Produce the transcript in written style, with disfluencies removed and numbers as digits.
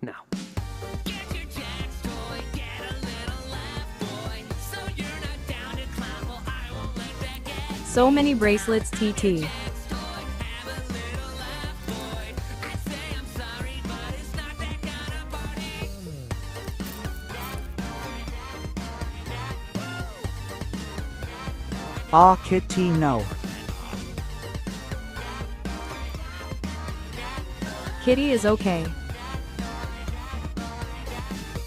now. Get your Jack's toy, get a little laugh, boy. So you're not down to clown, well, I won't let that get. So many bracelets, TT. Jack's toy, have a little laugh, boy. I say I'm sorry, but it's not that kind of party. Ah, Kitty, no. Kitty is okay.